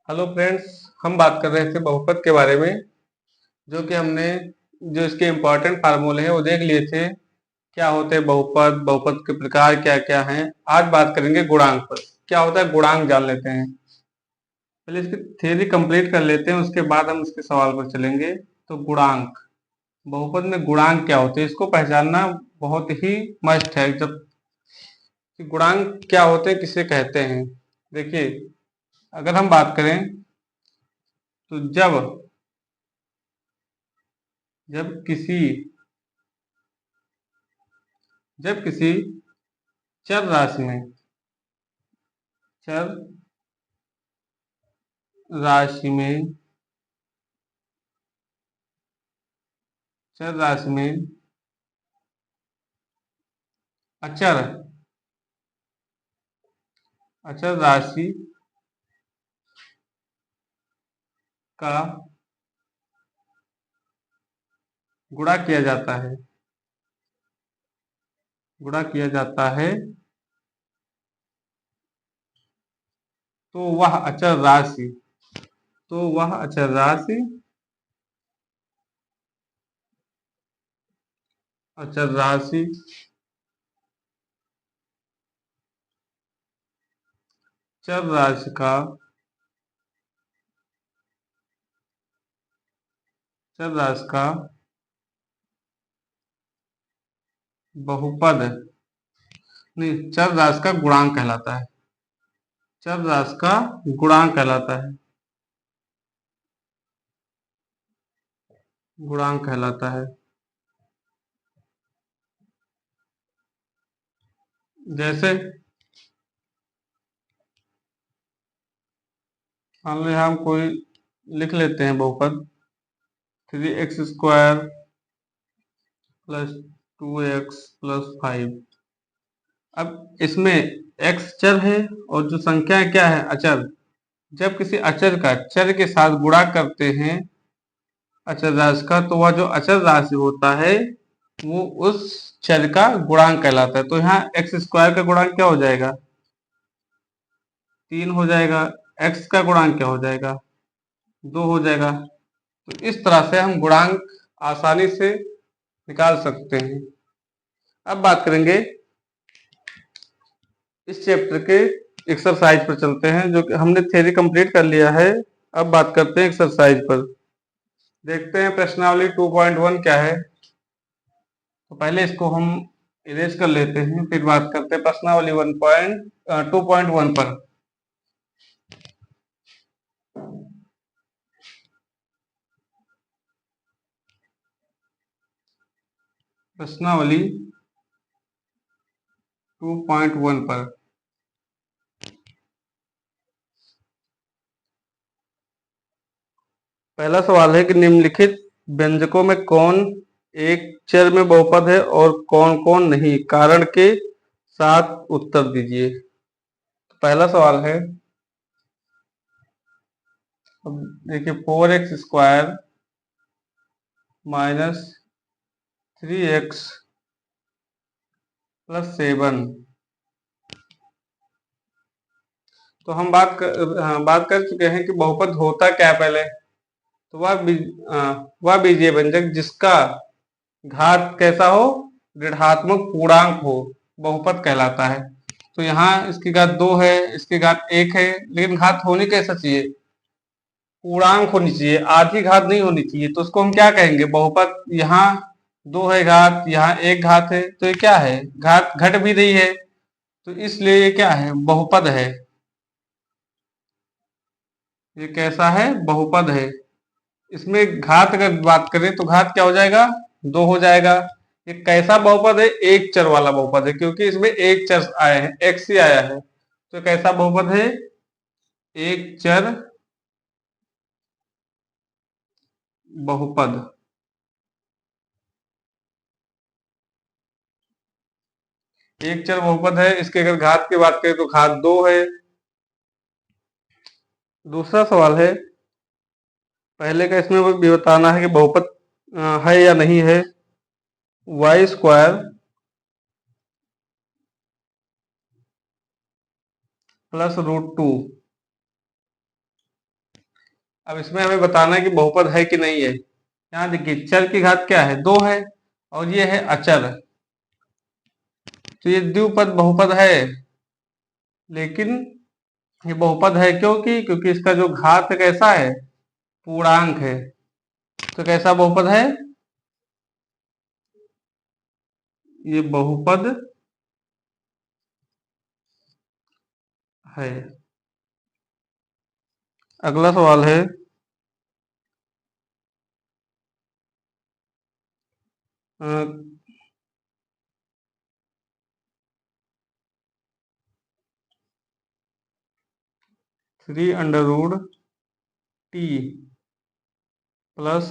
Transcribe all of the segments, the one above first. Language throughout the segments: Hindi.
हेलो फ्रेंड्स, हम बात कर रहे थे बहुपद के बारे में। जो कि हमने जो इसके इम्पोर्टेंट फार्मूले हैं वो देख लिए थे। क्या होते हैं बहुपद, बहुपद के प्रकार क्या क्या हैं। आज बात करेंगे गुणांक पर। क्या होता है गुणांक जान लेते हैं। पहले इसकी थ्योरी कंप्लीट कर लेते हैं, उसके बाद हम इसके सवाल पर चलेंगे। तो गुणांक, बहुपद में गुणांक क्या होते हैं इसको पहचानना बहुत ही मस्ट है। जब कि गुणांक क्या होते हैं, किसे कहते हैं। देखिए, अगर हम बात करें तो जब किसी जब किसी चर राशि में चर राशि में चर राशि में अचर अचर राशि का गुणा किया जाता है गुणा किया जाता है तो वह अचर राशि तो वह अचर राशि अचर राशि चर राशि का चर राशि का बहुपद नहीं, चर राशि का गुणांक कहलाता है। चर राशि का गुणांक कहलाता है गुणांक कहलाता है। जैसे मान लो हम कोई लिख लेते हैं बहुपद 3x² प्लस 2x प्लस 5। अब इसमें x चर है और जो संख्या क्या है अचर। जब किसी अचर का चर के साथ गुणा करते हैं अचर राशि का, तो वह जो अचर राशि होता है वो उस चर का गुणांक कहलाता है। तो यहाँ x² का गुणांक क्या हो जाएगा, 3 हो जाएगा। x का गुणांक क्या हो जाएगा, 2 हो जाएगा। तो इस तरह से हम गुणांक आसानी से निकाल सकते हैं। अब बात करेंगे इस चैप्टर के एक्सरसाइज पर चलते हैं, जो कि हमने थ्योरी कंप्लीट कर लिया है। अब बात करते हैं एक्सरसाइज पर। देखते हैं प्रश्नावली 2.1 क्या है। तो पहले इसको हम इरेज कर लेते हैं, फिर बात करते हैं प्रश्नावली 2.1 पर। प्रश्नावली 2.1 पर पहला सवाल है कि निम्नलिखित व्यंजकों में कौन एक चर में बहुपद है और कौन कौन नहीं, कारण के साथ उत्तर दीजिए। तो पहला सवाल है, अब देखिए 4x² माइनस 3x प्लस 7। तो हम बात कर चुके हैं कि बहुपद होता क्या है पहले। तो वह बीजीय व्यंजक जिसका घात कैसा हो, ऋणात्मक पूर्णांक हो, बहुपद कहलाता है। तो यहाँ इसकी घात 2 है, इसकी घात 1 है, लेकिन घात होनी कैसा चाहिए, पूर्णांक होनी चाहिए, आधी घात नहीं होनी चाहिए। तो उसको हम क्या कहेंगे, बहुपद। यहाँ 2 है घात, यहाँ 1 घात है, तो ये क्या है, घात घट भी रही है, तो इसलिए ये क्या है, बहुपद है। ये कैसा है, बहुपद है। इसमें घात अगर बात करें तो घात क्या हो जाएगा, 2 हो जाएगा। ये कैसा बहुपद है, एक चर वाला बहुपद है, क्योंकि इसमें एक चर आया है, x ही आया है। तो कैसा बहुपद है, एक चर बहुपद। एक चर बहुपद है। इसके अगर घात की बात करें तो घात 2 है। दूसरा सवाल है, पहले का इसमें भी बताना है कि बहुपद है या नहीं है। y² प्लस √2 अब इसमें हमें बताना है कि बहुपद है कि नहीं है। यहाँ देखिए चर की घात क्या है, 2 है, और ये है अचर, तो ये द्विपद बहुपद है। लेकिन ये बहुपद है क्योंकि इसका जो घात कैसा है, पूर्णांक है। तो कैसा बहुपद है, ये बहुपद है। अगला सवाल है 3√t प्लस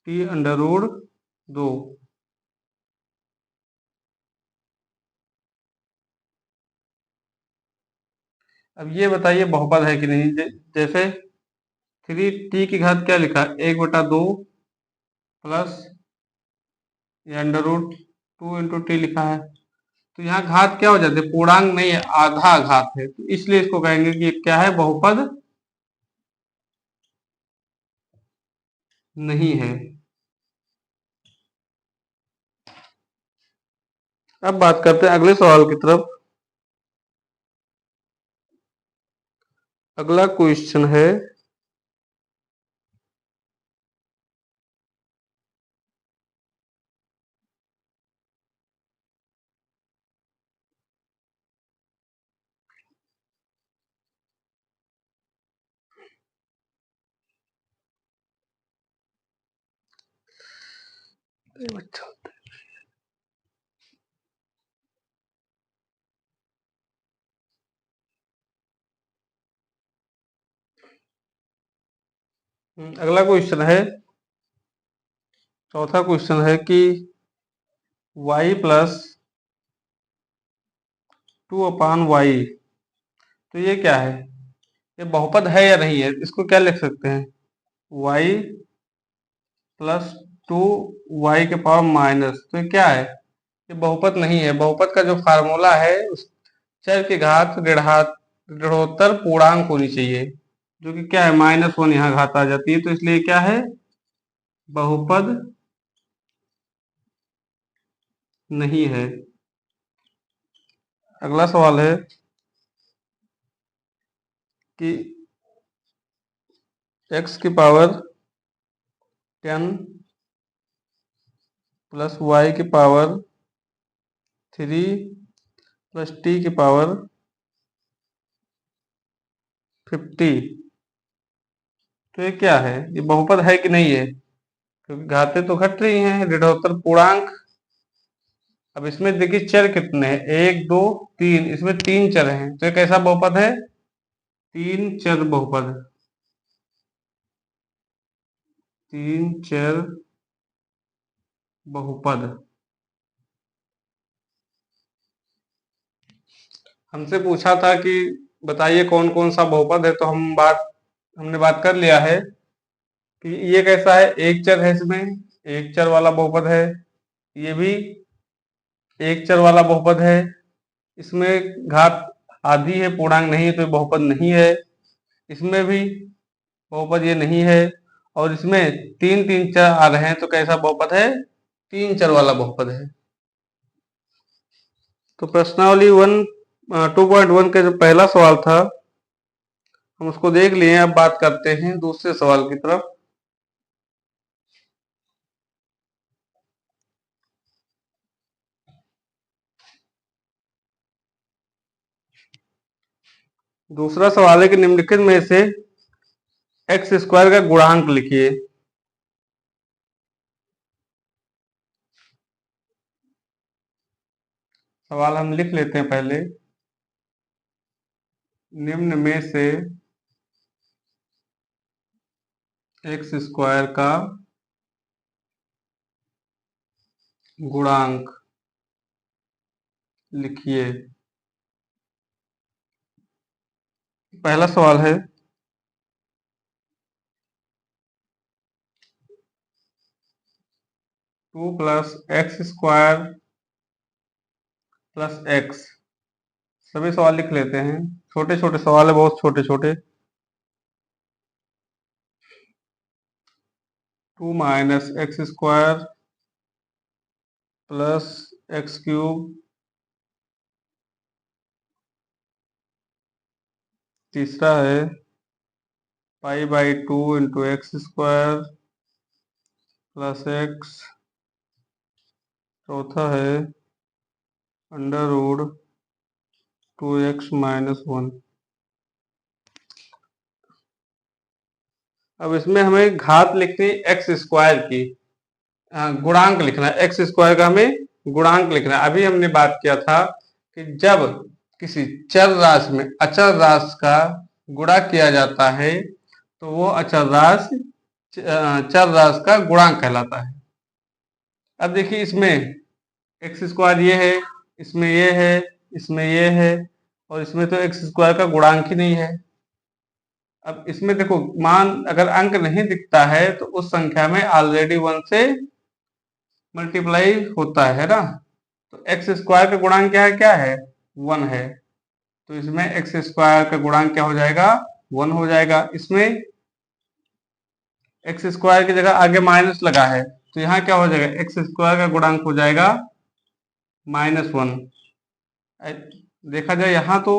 t√2। अब ये बताइए बहुपद है कि नहीं। जैसे 3t की घात क्या लिखा, 1/2 प्लस ये √2 × t लिखा है। तो यहाँ घात क्या हो जाते हैं, पूर्णांक नहीं है, आधा घात है, तो इसलिए इसको कहेंगे कि ये क्या है, बहुपद नहीं है। अब बात करते हैं अगले सवाल की तरफ। अगला क्वेश्चन है अगला क्वेश्चन है, चौथा क्वेश्चन है कि y प्लस 2/y, तो ये क्या है, ये बहुपद है या नहीं है। इसको क्या लिख सकते हैं, y प्लस 2y⁻, तो ये क्या है, ये बहुपद नहीं है। बहुपद का जो फार्मूला है, उस चर की घात ऋणोत्तर पूर्णांक होनी चाहिए, जो कि क्या है, -1 यहाँ घात आ जाती है, तो इसलिए क्या है, बहुपद नहीं है। अगला सवाल है कि x⁻10 plus y⁻3 plus t⁻50, तो ये क्या है, ये बहुपद है कि नहीं है, क्योंकि घातें तो घट रही हैं, ऋणोत्तर पूर्णांक। अब इसमें देखिए चर कितने हैं, 1 2 3, इसमें 3 चर हैं, तो ये कैसा बहुपद है, 3 चर बहुपद, 3 चर बहुपद। हमसे पूछा था कि बताइए कौन कौन सा बहुपद है, तो हमने बात कर लिया है कि ये कैसा है, एक चर है, इसमें एक चर वाला बहुपद है। ये भी एक चर वाला बहुपद है, इसमें घात आधी है, पूर्णांक नहीं है, तो ये बहुपद नहीं है। इसमें भी बहुपद ये नहीं है, और इसमें 3 चर आ रहे हैं, तो कैसा बहुपद है, 3 चर वाला बहुपद है। तो प्रश्नावली 2.1 का जो पहला सवाल था हम उसको देख लिए। अब बात करते हैं दूसरे सवाल की तरफ। दूसरा सवाल है कि निम्नलिखित में से x² का गुणांक लिखिए। सवाल हम लिख लेते हैं पहले, निम्न में से x² का गुणांक लिखिए। पहला सवाल है 2 + x² + x। सभी सवाल लिख लेते हैं, छोटे छोटे सवाल है, बहुत छोटे छोटे। 2 minus x square plus x cube. तीसरा है pi by 2 into x square plus x. चौथा है अंडर रूट 2x माइनस 1। अब इसमें हमें घात लिखनी है एक्स स्क्वायर की, गुणांक लिखना है। एक्स स्क्वायर का हमें गुणांक लिखना है। अभी हमने बात किया था कि जब किसी चर राशि में अचर राशि का गुणा किया जाता है तो वो अचर राशि चर राशि का गुणांक कहलाता है। अब देखिए इसमें एक्स स्क्वायर ये है, इसमें ये है, इसमें ये है, और इसमें तो एक्स स्क्वायर का गुणांक ही नहीं है। अब इसमें देखो मान अगर अंक नहीं दिखता है तो उस संख्या में ऑलरेडी 1 से मल्टीप्लाई होता है ना। तो एक्स स्क्वायर का गुणांक क्या है 1 है। तो इसमें एक्स स्क्वायर का गुणांक क्या हो जाएगा 1 हो जाएगा। इसमें एक्स स्क्वायर की जगह आगे माइनस लगा है तो यहाँ क्या हो जाएगा एक्स स्क्वायर का गुणांक हो जाएगा -1। देखा जाए यहाँ तो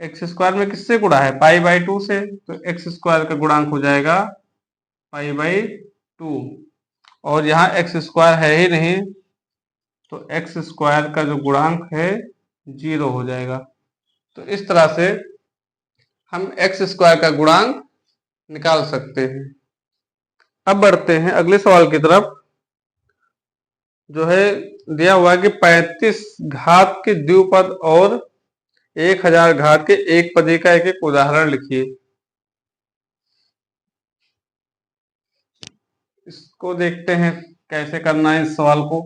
एक्स स्क्वायर में किससे गुणा है पाई बाई 2 से, तो एक्स स्क्वायर का गुणांक हो जाएगा पाई बाई 2। और यहाँ एक्स स्क्वायर है ही नहीं तो एक्स स्क्वायर का जो गुणांक है 0 हो जाएगा। तो इस तरह से हम एक्स स्क्वायर का गुणांक निकाल सकते हैं। अब बढ़ते हैं अगले सवाल की तरफ। जो है दिया हुआ है कि 35 घात के द्विपद और 1000 घात के एक पदी का एक एक उदाहरण लिखिए। इसको देखते हैं कैसे करना है इस सवाल को।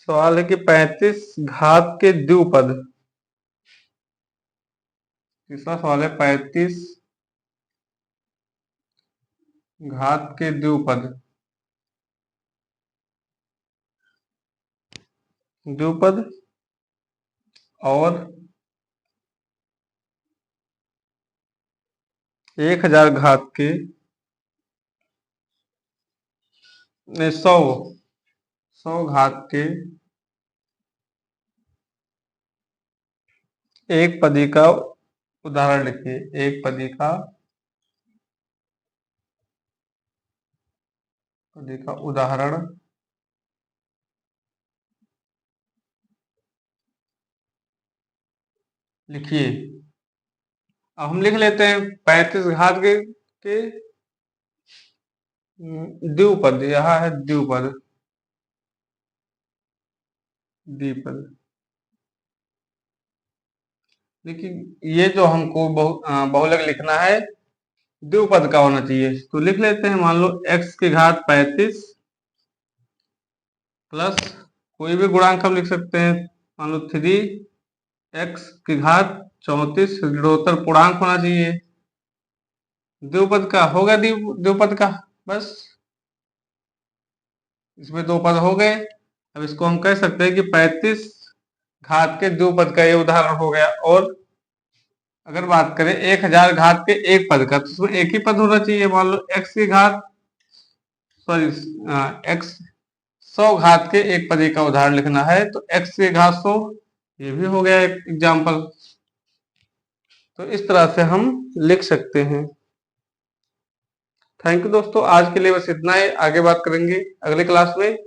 सवाल है कि 35 घात के द्विपद। तीसरा सवाल है 35 घात के द्विपद। द्विपद और 1000 घात के 100 घात के एक पदी का उदाहरण लिखिए। एक पदी का उदाहरण लिखिए। अब हम लिख लेते हैं 35 घात के द्विपद। यहाँ है द्विपद, द्विपद। देखिए ये जो हमको बहुलक लिखना है द्विपद का होना चाहिए। तो लिख लेते हैं मान लो x की घात 35 प्लस कोई भी गुणांक हम लिख सकते हैं, मान लो 3x की घात 34 ऋणोत्तर पूर्णांक होना चाहिए। द्विपद का होगा द्विपद का, बस इसमें दो पद हो गए। अब इसको हम कह सकते हैं कि 35 घात के द्विपद का ये उदाहरण हो गया। और अगर बात करें 1000 घात के एक पद का तो उसमें एक ही पद होना चाहिए। मान लो x की घात x 100 घात के एक पदी का उदाहरण लिखना है तो x की घात 100, ये भी हो गया एक एग्जाम्पल। तो इस तरह से हम लिख सकते हैं। थैंक यू दोस्तों, आज के लिए बस इतना ही। आगे बात करेंगे अगले क्लास में।